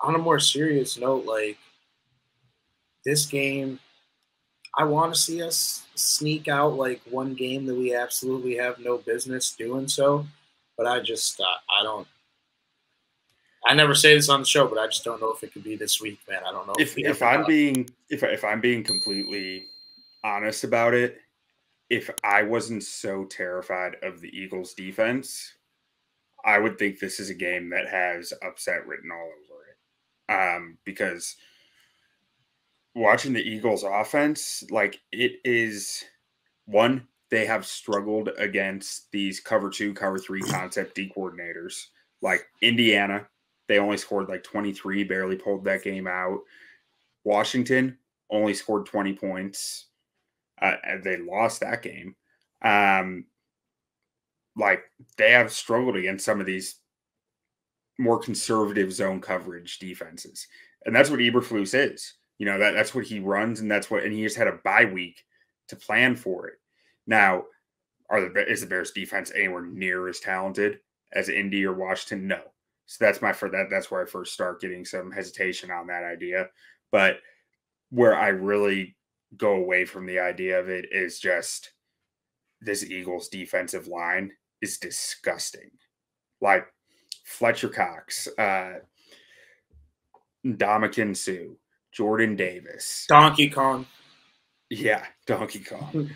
on a more serious note, like this game, I want to see us sneak out like one game that we absolutely have no business doing so. But I don't. I never say this on the show, but I just don't know if it could be this week, man. I don't know if I'm being completely honest about it, if I wasn't so terrified of the Eagles' defense, I would think this is a game that has upset written all over it. Because watching the Eagles' offense, like it is one, they have struggled against these cover 2, cover 3 concept D coordinators. Like Indiana, they only scored like 23, barely pulled that game out. Washington only scored 20 points. They lost that game. Like they have struggled against some of these more conservative zone coverage defenses. And that's what Eberflus is. You know, that's what he runs, and and he just had a bye week to plan for it. Now, is the Bears defense anywhere near as talented as Indy or Washington? No. So that's that's where I first start getting some hesitation on that idea. But where I really go away from the idea of it is just this Eagles defensive line is disgusting. Like Fletcher Cox, Ndamukong Suh, Jordan Davis, Donkey Kong. Yeah, Donkey Kong.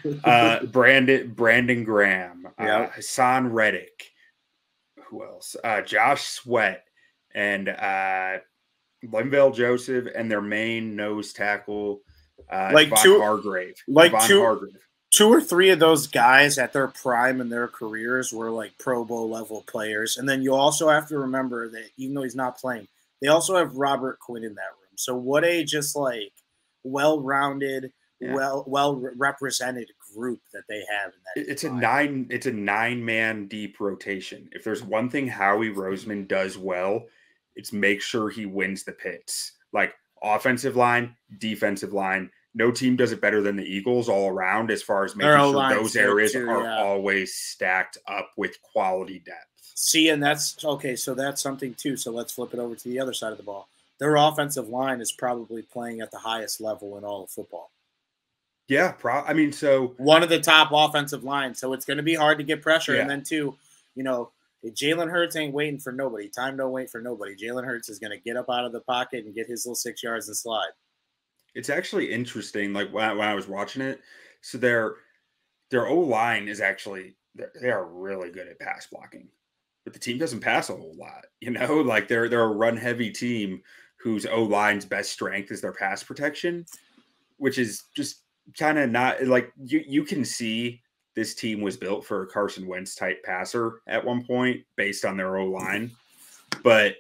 Brandon Graham, Hassan Reddick. Who else? Josh Sweat and Linval Joseph, and their main nose tackle, Hargrave. Two or three of those guys at their prime in their careers were like Pro Bowl level players. And then you also have to remember that even though he's not playing, they also have Robert Quinn in that room. So what a just like well-rounded, well represented group that they have in that. It's a 9-man deep rotation. If there's one thing Howie Roseman does well, it's make sure he wins the pits. Like offensive line, defensive line. No team does it better than the Eagles all around as far as making sure those areas are always stacked up with quality depth. See, and that's okay. So that's something too. So let's flip it over to the other side of the ball. Their offensive line is probably playing at the highest level in all of football. Yeah, so one of the top offensive lines. So it's going to be hard to get pressure. Yeah. And then too, Jalen Hurts ain't waiting for nobody. Time don't wait for nobody. Jalen Hurts is going to get up out of the pocket and get his little 6 yards and slide. It's actually interesting. Like when I was watching it, so their O-line is actually they are really good at pass blocking, but the team doesn't pass a whole lot. Like they're a run heavy team whose O-line's best strength is their pass protection, which is just kind of not like you can see this team was built for a Carson Wentz type passer at one point based on their O-line, but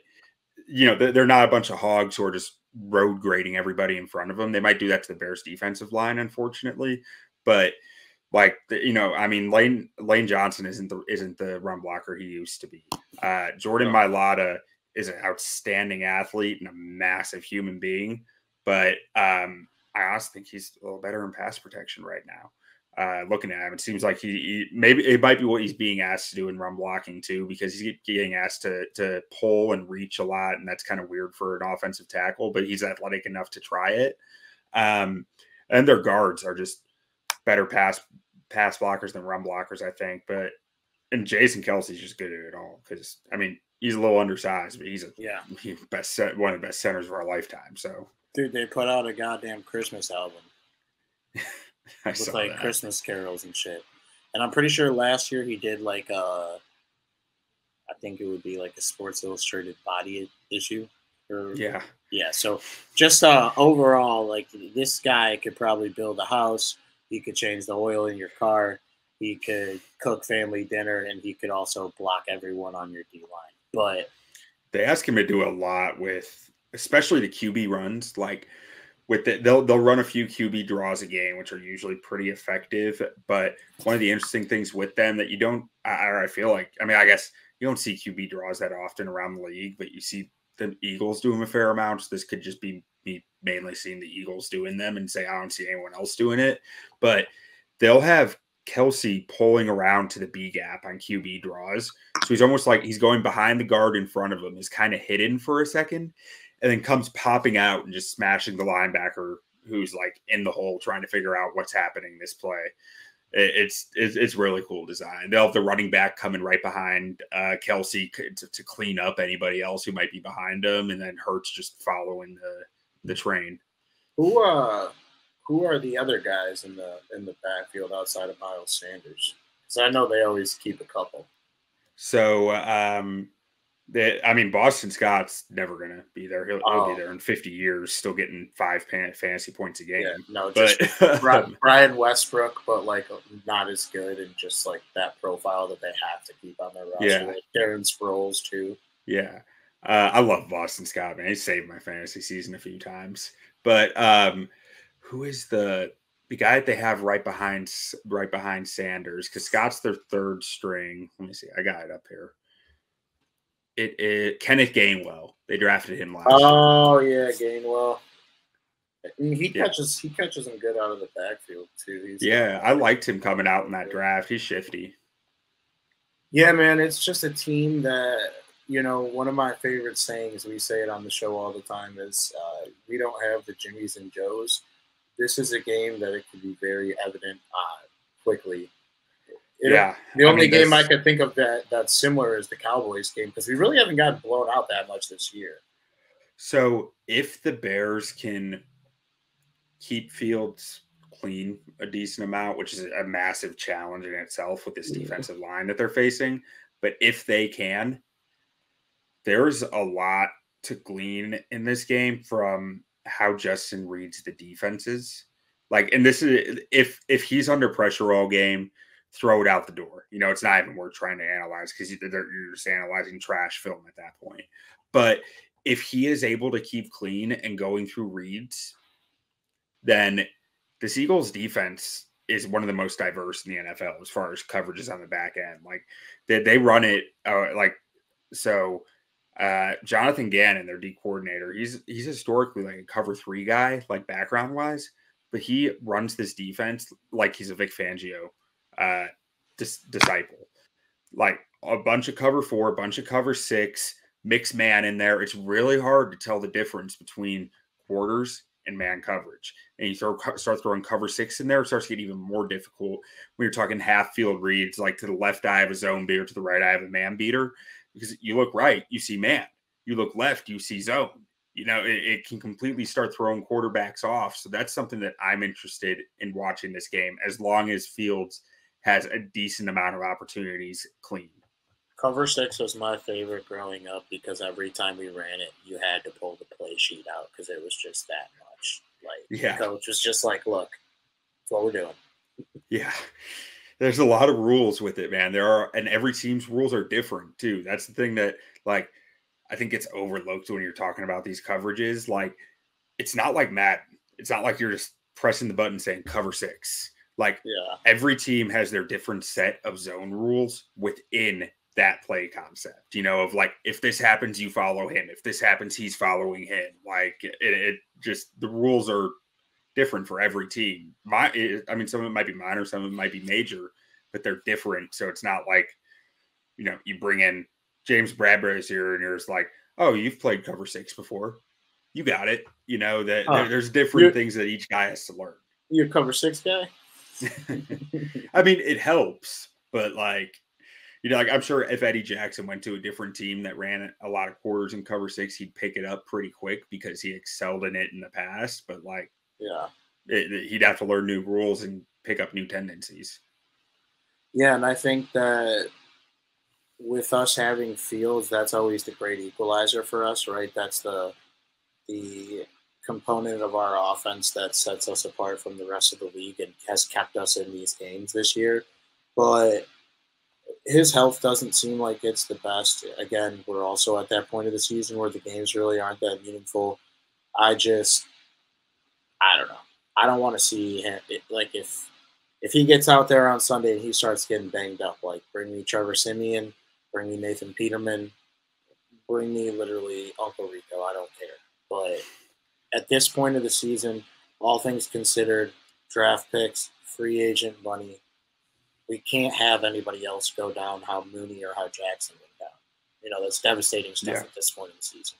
they're not a bunch of hogs who are just road grading everybody in front of them. They might do that to the Bears defensive line, unfortunately, but Lane Johnson isn't the run blocker he used to be. Jordan Mailata is an outstanding athlete and a massive human being, but I honestly think he's a little better in pass protection right now. Looking at him, it seems like maybe it might be what he's being asked to do in run blocking too, because he's getting asked to pull and reach a lot, and that's kind of weird for an offensive tackle. But he's athletic enough to try it. And their guards are just better pass blockers than run blockers, I think. And Jason Kelsey's just good at it all because he's a little undersized, but he's one of the best centers of our lifetime. So, dude, they put out a goddamn Christmas album. With like that. Christmas carols and shit. And I'm pretty sure last year he did like I think it would be like a Sports Illustrated body issue. Yeah. So just overall, like this guy could probably build a house. He could change the oil in your car. He could cook family dinner, and he could also block everyone on your D line. But they ask him to do a lot with, especially the QB runs, like. They'll run a few QB draws a game, which are usually pretty effective. But one of the interesting things with them that you don't, I feel like, I guess you don't see QB draws that often around the league, but you see the Eagles do them a fair amount. So this could just be me mainly seeing the Eagles doing them and say I don't see anyone else doing it. But they'll have Kelsey pulling around to the B gap on QB draws. So he's almost like he's going behind the guard in front of him, is kind of hidden for a second. and then comes popping out and just smashing the linebacker who's like in the hole trying to figure out what's happening this play. It's really cool design. They'll have the running back coming right behind Kelsey to clean up anybody else who might be behind him, and then Hurts just following the train. Who are the other guys in the backfield outside of Miles Sanders? Because I know they always keep a couple. So Boston Scott's never going to be there. He'll be there in 50 years, still getting 5 fantasy points a game. Yeah, no, just Brian Westbrook, but like not as good, and just like that profile that they have to keep on their roster. Yeah, like Darren Sproles too. Yeah, I love Boston Scott, man. He saved my fantasy season a few times. But who is the guy that they have right behind Sanders? Because Scott's their third string. Let me see. I got it up here. It Kenneth Gainwell. They drafted him last year. Oh yeah, Gainwell. He catches them good out of the backfield too. I liked him coming out in that draft. He's shifty. Yeah, man. It's just a team that, one of my favorite sayings, we say it on the show all the time, is we don't have the Jimmies and Joes. This is a game that it could be very evident quickly. The only game I could think of that's similar is the Cowboys game, because we really haven't gotten blown out that much this year. So if the Bears can keep Fields clean a decent amount, which is a massive challenge in itself with this defensive line that they're facing, but if they can, there's a lot to glean in this game from how Justin reads the defenses. Like, and this is if he's under pressure all game, throw it out the door. It's not even worth trying to analyze, because you're just analyzing trash film at that point. But if he is able to keep clean and going through reads, then the Eagles defense is one of the most diverse in the NFL as far as coverages on the back end. Like they run it Jonathan Gannon, their D coordinator, he's historically like a cover 3 guy, like background wise, but he runs this defense like he's a Vic Fangio disciple. Like a bunch of cover 4, a bunch of cover 6, mixed man in there. It's really hard to tell the difference between quarters and man coverage. And you start throwing cover 6 in there, it starts to get even more difficult when you're talking half field reads, like to the left eye of a zone beater, to the right eye of a man beater. Because you look right, you see man. You look left, you see zone. It can completely start throwing quarterbacks off. So that's something that I'm interested in watching this game, as long as Fields has a decent amount of opportunities clean. Cover 6 was my favorite growing up, because every time we ran it, you had to pull the play sheet out, because it was just that much. The coach was just like, look, that's what we're doing. Yeah. There's a lot of rules with it, man. And every team's rules are different too. That's the thing that, like, I think gets overlooked when you're talking about these coverages. Like, it's not like Madden. It's not like you're just pressing the button saying cover 6. Like, every team has their different set of zone rules within that play concept, of like, if this happens, you follow him. If this happens, he's following him. Like, it just, the rules are different for every team. Some of it might be minor, some of it might be major, but they're different. So it's not like, you bring in James Bradbury's here and you're just like, oh, you've played cover 6 before. You got it. There's different things that each guy has to learn. You're a cover 6 guy? It helps, but I'm sure if Eddie Jackson went to a different team that ran a lot of quarters in cover 6, he'd pick it up pretty quick because he excelled in it in the past. But he'd have to learn new rules and pick up new tendencies. Yeah, and I think that with us having Fields, that's always the great equalizer for us, right? That's the component of our offense that sets us apart from the rest of the league and has kept us in these games this year. But his health doesn't seem like it's the best. Again, we're also at that point of the season where the games really aren't that meaningful. I don't know. I don't want to see him. If he gets out there on Sunday and he starts getting banged up, like, bring me Trevor Siemian, bring me Nathan Peterman, bring me literally Uncle Rico. I don't care. But at this point of the season, all things considered, draft picks, free agent money, we can't have anybody else go down how Mooney or how Jackson went down. That's devastating stuff at this point in the season.